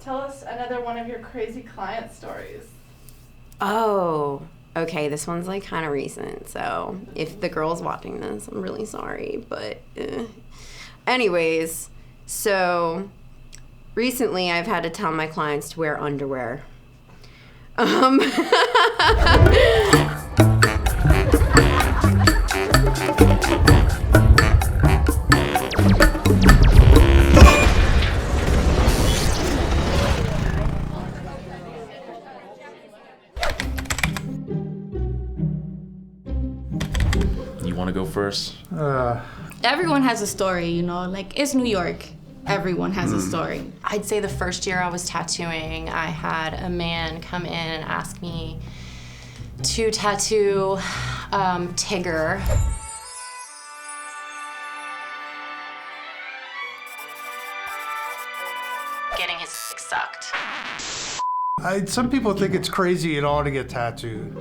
Tell us another one of your crazy client stories. Oh, okay, this one's like kind of recent, so if the girl's watching this, I'm really sorry, but anyways, so recently I've had to tell my clients to wear underwear. You want to go first? Everyone has a story, you know, like it's New York. Everyone has a story. I'd say the first year I was tattooing, I had a man come in and ask me to tattoo Tigger. Getting his dick sucked. Some people think it's crazy at all to get tattooed,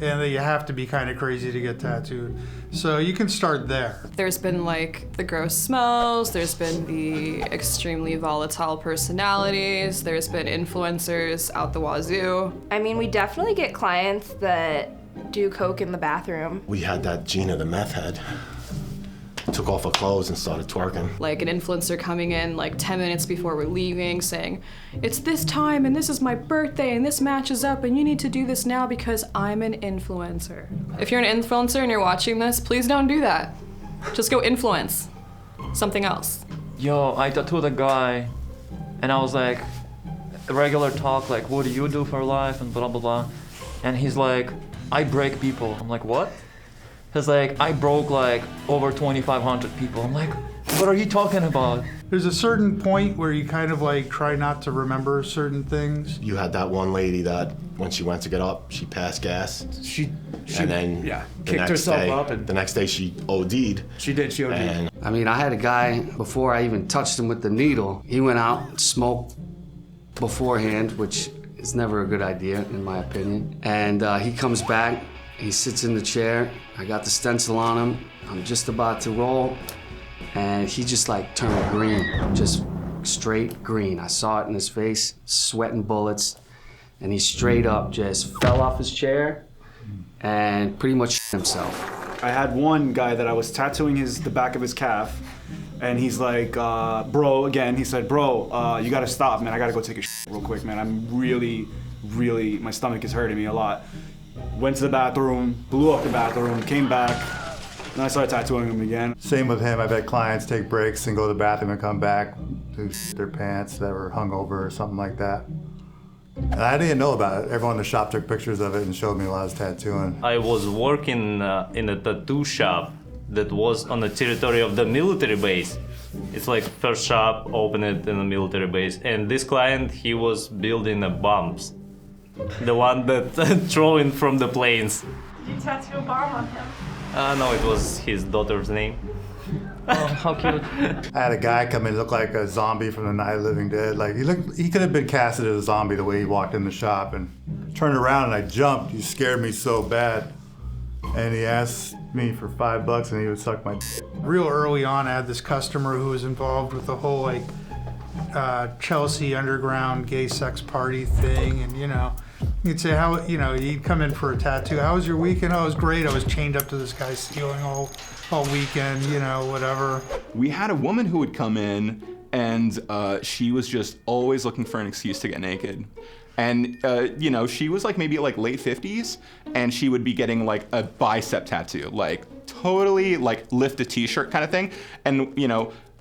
and that you have to be kind of crazy to get tattooed. So you can start there. There's been like the gross smells, there's been the extremely volatile personalities, there's been influencers out the wazoo. I mean, we definitely get clients that do coke in the bathroom. We had that Gina, the meth head, took off her clothes and started twerking. Like an influencer coming in like 10 minutes before we're leaving saying, it's this time and this is my birthday and this matches up and you need to do this now because I'm an influencer. If you're an influencer and you're watching this, please don't do that. Just go influence something else. Yo, I tattooed a guy and I was like, regular talk, like, what do you do for life and blah, blah, blah. And he's like, I break people. I'm like, what? He's like, I broke like over 2,500 people. I'm like, what are you talking about? There's a certain point where you kind of like try not to remember certain things. You had that one lady that when she went to get up, she passed gas. She and then kicked herself up. And the next day she OD'd. She OD'd. And I mean, I had a guy, before I even touched him with the needle, he went out and smoked beforehand, which is never a good idea, in my opinion. And he comes back, he sits in the chair, I got the stencil on him, I'm just about to roll, and he just like turned green, just straight green. I saw it in his face, sweating bullets, and he straight up just fell off his chair and pretty much shit himself. I had one guy that I was tattooing the back of his calf, and he's like, bro, again, he said, bro, you gotta stop, man, I gotta go take a shit real quick, man. I'm really, my stomach is hurting me a lot. Went to the bathroom, blew up the bathroom, came back, and I started tattooing him again. Same with him. I've had clients take breaks and go to the bathroom and come back to their pants that were hungover or something like that. And I didn't know about it. Everyone in the shop took pictures of it and showed me while I was tattooing. I was working in a tattoo shop that was on the territory of the military base. It's like first shop, open it in a military base. And this client, he was building the bombs. The one that throwing from the planes. Did you tattoo a bomb on him? No, it was his daughter's name. Oh, how cute. I had a guy come in, look like a zombie from the Night of the Living Dead. Like he could have been casted as a zombie the way he walked in the shop, and turned around and I jumped. He scared me so bad. And he asked me for $5 and he would suck my dick. Real early on, I had this customer who was involved with the whole like Chelsea underground gay sex party thing, and you'd say, he'd come in for a tattoo. How was your weekend? Oh, it was great. I was chained up to this guy's ceiling all weekend, whatever. We had a woman who would come in and she was just always looking for an excuse to get naked. And, she was like maybe like late 50s, and she would be getting like a bicep tattoo, like totally like lift a t-shirt kind of thing. And,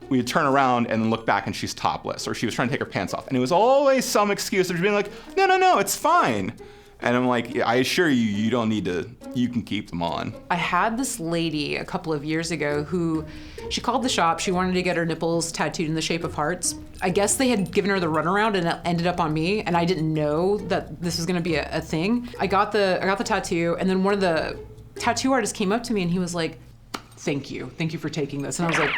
we'd turn around and look back and she's topless, or she was trying to take her pants off. And it was always some excuse of being like, no, it's fine. And I'm like, I assure you, you don't need to, you can keep them on. I had this lady a couple of years ago who, she called the shop, she wanted to get her nipples tattooed in the shape of hearts. I guess they had given her the runaround and it ended up on me, and I didn't know that this was gonna be a thing. I got the tattoo, and then one of the tattoo artists came up to me and he was like, thank you for taking this. And I was like,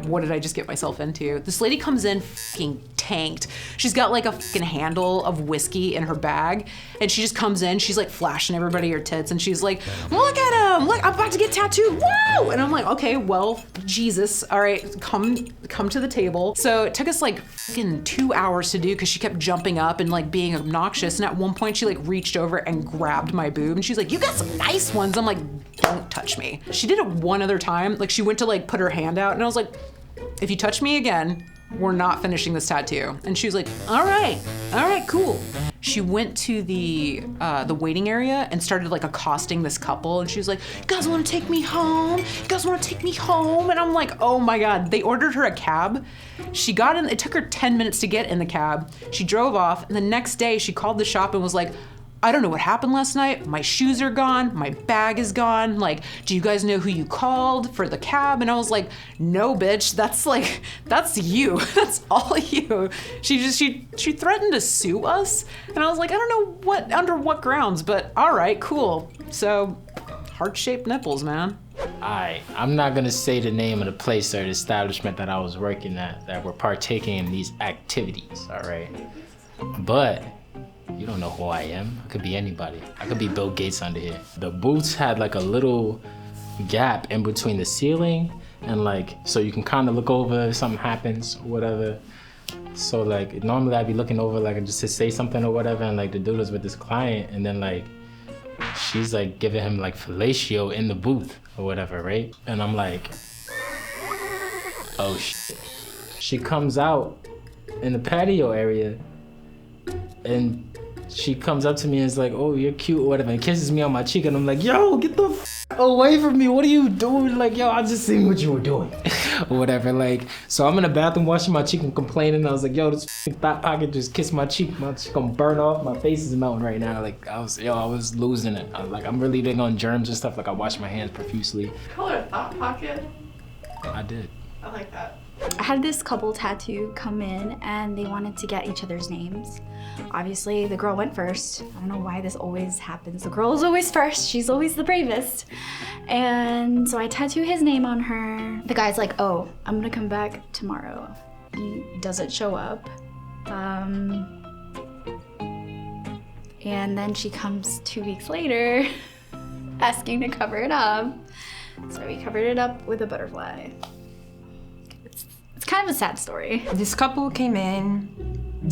what did I just get myself into? This lady comes in fucking tanked. She's got like a fucking handle of whiskey in her bag, and she just comes in, she's like flashing everybody her tits, and she's like, look at awesome! Look, I'm about to get tattooed. Woo! And I'm like, okay, well, Jesus. All right, come to the table. So it took us like fucking 2 hours to do because she kept jumping up and like being obnoxious. And at one point she like reached over and grabbed my boob and she's like, you got some nice ones. I'm like, don't touch me. She did it one other time. Like she went to like put her hand out and I was like, if you touch me again, we're not finishing this tattoo. And she was like, all right, cool. She went to the waiting area and started like accosting this couple. And she was like, you guys wanna take me home? You guys wanna take me home? And I'm like, oh my God. They ordered her a cab. She got in, it took her 10 minutes to get in the cab. She drove off and the next day she called the shop and was like, I don't know what happened last night. My shoes are gone. My bag is gone. Like, do you guys know who you called for the cab? And I was like, no, bitch. That's you. That's all you. She threatened to sue us. And I was like, I don't know under what grounds, but all right, cool. So, heart-shaped nipples, man. I'm not gonna say the name of the place or the establishment that I was working at that were partaking in these activities, all right? But you don't know who I am. I could be anybody. I could be Bill Gates under here. The booths had like a little gap in between the ceiling and like, so you can kind of look over if something happens or whatever. So like, normally I'd be looking over like just to say something or whatever, and like the dude was with this client and then like, she's like giving him like fellatio in the booth or whatever, right? And I'm like, oh shit. She comes out in the patio area and she comes up to me and is like, oh, you're cute or whatever, and kisses me on my cheek, and I'm like, yo, get the away from me. What are you doing? Like, yo, I just seen what you were doing or whatever. Like, so I'm in the bathroom washing my cheek and complaining. I was like, yo, this Thot pocket just kissed my cheek. My cheek gonna burn off. My face is melting right now. Like, I was losing it. I'm really big on germs and stuff. Like, I wash my hands profusely. Call it a Thot pocket. I did. I like that. I had this couple tattoo come in and they wanted to get each other's names. Obviously, the girl went first. I don't know why this always happens. The girl is always first. She's always the bravest. And so I tattoo his name on her. The guy's like, oh, I'm gonna come back tomorrow. He doesn't show up. And then she comes 2 weeks later asking to cover it up. So we covered it up with a butterfly. It's kind of a sad story. This couple came in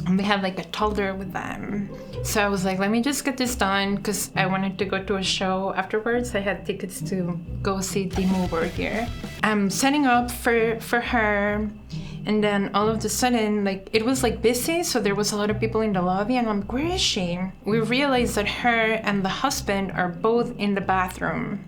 and they had like a toddler with them. So I was like, let me just get this done because I wanted to go to a show afterwards. I had tickets to go see the mover here. I'm setting up for her, and then all of a sudden, like, it was like busy, so there was a lot of people in the lobby, and I'm like, where is she? We realized that her and the husband are both in the bathroom,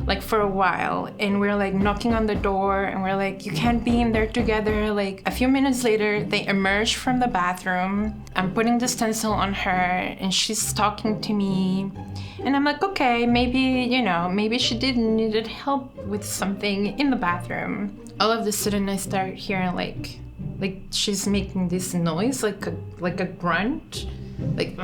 like for a while, and we're like knocking on the door and we're like, you can't be in there together. Like a few minutes later, they emerge from the bathroom. I'm putting the stencil on her and she's talking to me. And I'm like, okay, maybe she needed help with something in the bathroom. All of a sudden I start hearing like she's making this noise, like a grunt, like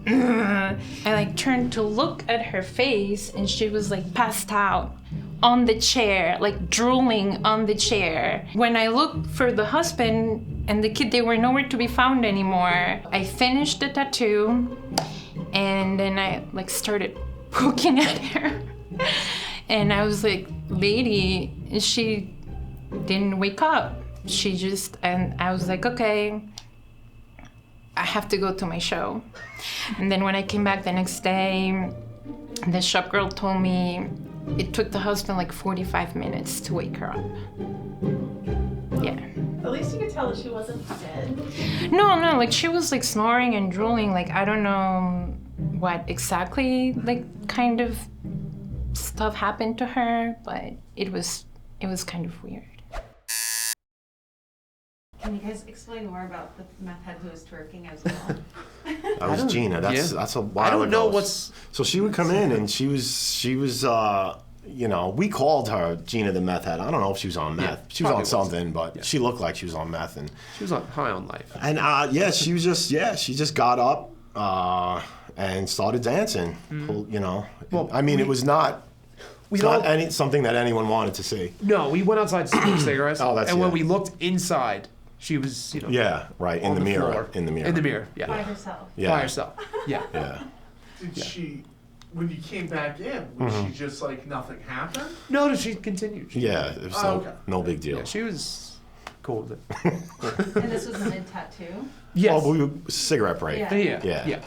I like turned to look at her face and she was like passed out on the chair, like drooling on the chair. When I looked for the husband and the kid, they were nowhere to be found anymore. I finished the tattoo and then I like started poking at her. And I was like, lady, and she didn't wake up. And I was like, okay, I have to go to my show. And then when I came back the next day, the shop girl told me it took the husband like 45 minutes to wake her up. Yeah. At least you could tell that she wasn't dead. No, like she was like snoring and drooling. Like I don't know what exactly like kind of stuff happened to her, but it was kind of weird. Can you guys explain more about the meth head who was twerking as well? That was Gina. That's a while ago. I don't know what's. So she would come in and she was we called her Gina the meth head. I don't know if she was on meth. Yeah, she was on something, but she looked like she was on meth, and she was on high on life. And she was she just got up and started dancing. Well, I mean, it was not. Something that anyone wanted to see. No, we went outside to smoke cigarettes. And when we looked inside, she was, Yeah, right, in the mirror. In the mirror, yeah. By herself. Yeah. By herself, yeah. Yeah. Did she when you came back in, was Mhm. she just like nothing happened? No, she continued. Yeah, it was Oh, okay. no big deal. Yeah, she was cool with it. And this was mid tattoo? Yes. Oh, cigarette break. Yeah. Yeah. Yeah. Yeah.